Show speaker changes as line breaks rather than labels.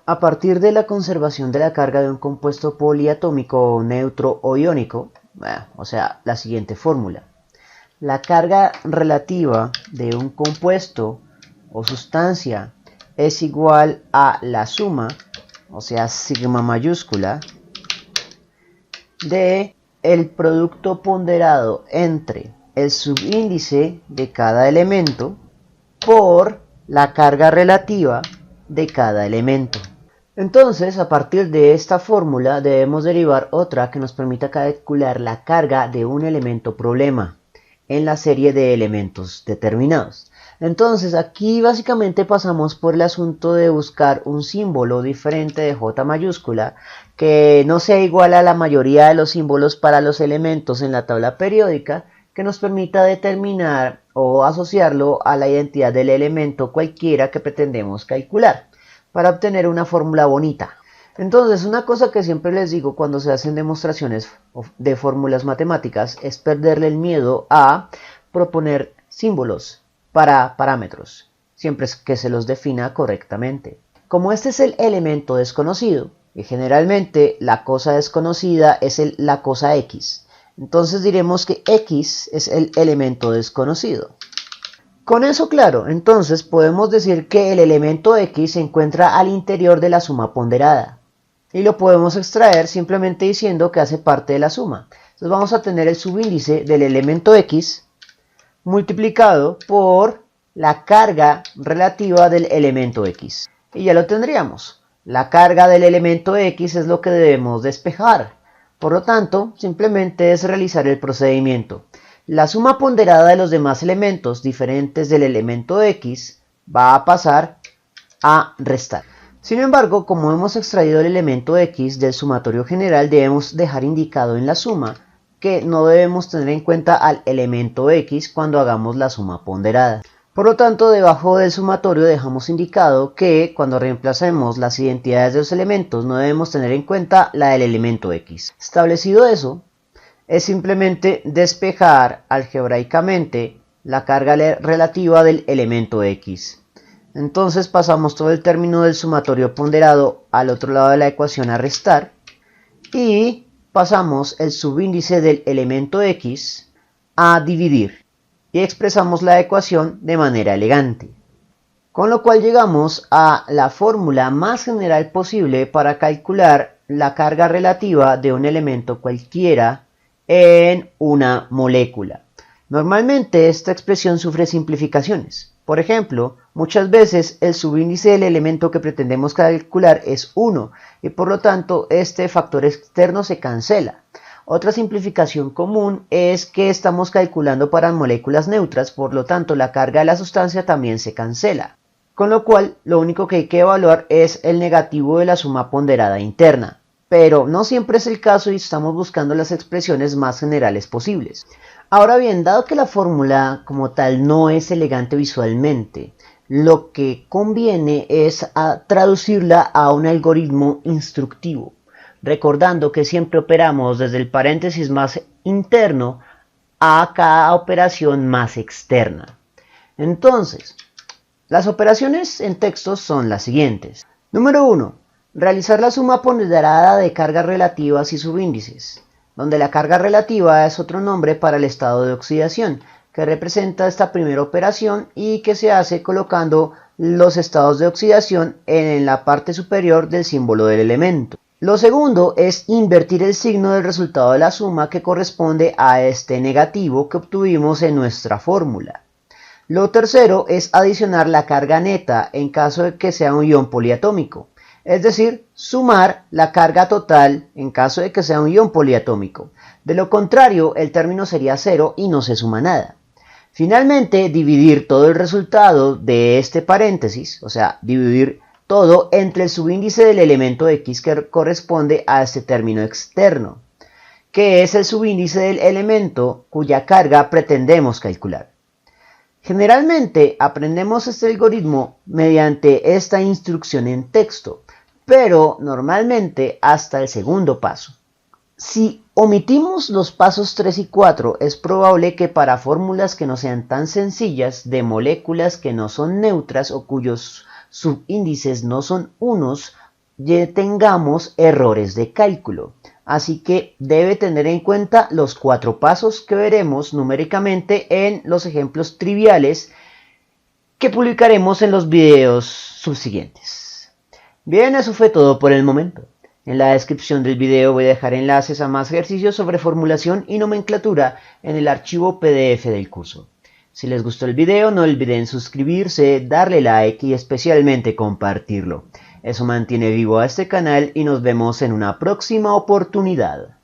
A partir de la conservación de la carga de un compuesto poliatómico neutro o iónico, o sea, la siguiente fórmula. La carga relativa de un compuesto o sustancia es igual a la suma, o sea, sigma mayúscula, de el producto ponderado entre el subíndice de cada elemento por la carga relativa de cada elemento. Entonces, a partir de esta fórmula debemos derivar otra que nos permita calcular la carga de un elemento problema en la serie de elementos determinados. Entonces, aquí básicamente pasamos por el asunto de buscar un símbolo diferente de J mayúscula que no sea igual a la mayoría de los símbolos para los elementos en la tabla periódica, que nos permita determinar o asociarlo a la identidad del elemento cualquiera que pretendemos calcular, para obtener una fórmula bonita. Entonces, una cosa que siempre les digo cuando se hacen demostraciones de fórmulas matemáticas es perderle el miedo a proponer símbolos para parámetros, siempre que se los defina correctamente. Como este es el elemento desconocido, y generalmente la cosa desconocida es la cosa X, entonces diremos que X es el elemento desconocido. Con eso claro, entonces podemos decir que el elemento X se encuentra al interior de la suma ponderada. Y lo podemos extraer simplemente diciendo que hace parte de la suma. Entonces vamos a tener el subíndice del elemento X multiplicado por la carga relativa del elemento X. Y ya lo tendríamos. La carga del elemento X es lo que debemos despejar. Por lo tanto, simplemente es realizar el procedimiento. La suma ponderada de los demás elementos diferentes del elemento X va a pasar a restar. Sin embargo, como hemos extraído el elemento X del sumatorio general, debemos dejar indicado en la suma que no debemos tener en cuenta al elemento X cuando hagamos la suma ponderada. Por lo tanto, debajo del sumatorio dejamos indicado que cuando reemplacemos las identidades de los elementos no debemos tener en cuenta la del elemento X. Establecido eso, es simplemente despejar algebraicamente la carga relativa del elemento X. Entonces pasamos todo el término del sumatorio ponderado al otro lado de la ecuación a restar y pasamos el subíndice del elemento X a dividir y expresamos la ecuación de manera elegante. Con lo cual llegamos a la fórmula más general posible para calcular la carga relativa de un elemento cualquiera en una molécula. Normalmente esta expresión sufre simplificaciones. Por ejemplo, muchas veces el subíndice del elemento que pretendemos calcular es 1 y por lo tanto este factor externo se cancela. Otra simplificación común es que estamos calculando para moléculas neutras, por lo tanto la carga de la sustancia también se cancela. Con lo cual lo único que hay que evaluar es el negativo de la suma ponderada interna. Pero no siempre es el caso y estamos buscando las expresiones más generales posibles. Ahora bien, dado que la fórmula como tal no es elegante visualmente, lo que conviene es traducirla a un algoritmo instructivo, recordando que siempre operamos desde el paréntesis más interno a cada operación más externa. Entonces, las operaciones en textos son las siguientes. Número 1. Realizar la suma ponderada de cargas relativas y subíndices, donde la carga relativa es otro nombre para el estado de oxidación, que representa esta primera operación y que se hace colocando los estados de oxidación en la parte superior del símbolo del elemento. Lo segundo es invertir el signo del resultado de la suma que corresponde a este negativo que obtuvimos en nuestra fórmula. Lo tercero es adicionar la carga neta en caso de que sea un ion poliatómico. Es decir, sumar la carga total en caso de que sea un ion poliatómico. De lo contrario, el término sería 0 y no se suma nada. Finalmente, dividir todo el resultado de este paréntesis, o sea, dividir todo entre el subíndice del elemento X que corresponde a este término externo, que es el subíndice del elemento cuya carga pretendemos calcular. Generalmente aprendemos este algoritmo mediante esta instrucción en texto, pero normalmente hasta el segundo paso. Si omitimos los pasos 3 y 4, es probable que para fórmulas que no sean tan sencillas, de moléculas que no son neutras o cuyos subíndices no son unos, tengamos errores de cálculo. Así que debe tener en cuenta los 4 pasos que veremos numéricamente en los ejemplos triviales que publicaremos en los videos subsiguientes. Bien, eso fue todo por el momento. En la descripción del video voy a dejar enlaces a más ejercicios sobre formulación y nomenclatura en el archivo PDF del curso. Si les gustó el video, no olviden suscribirse, darle like y especialmente compartirlo. Eso mantiene vivo a este canal y nos vemos en una próxima oportunidad.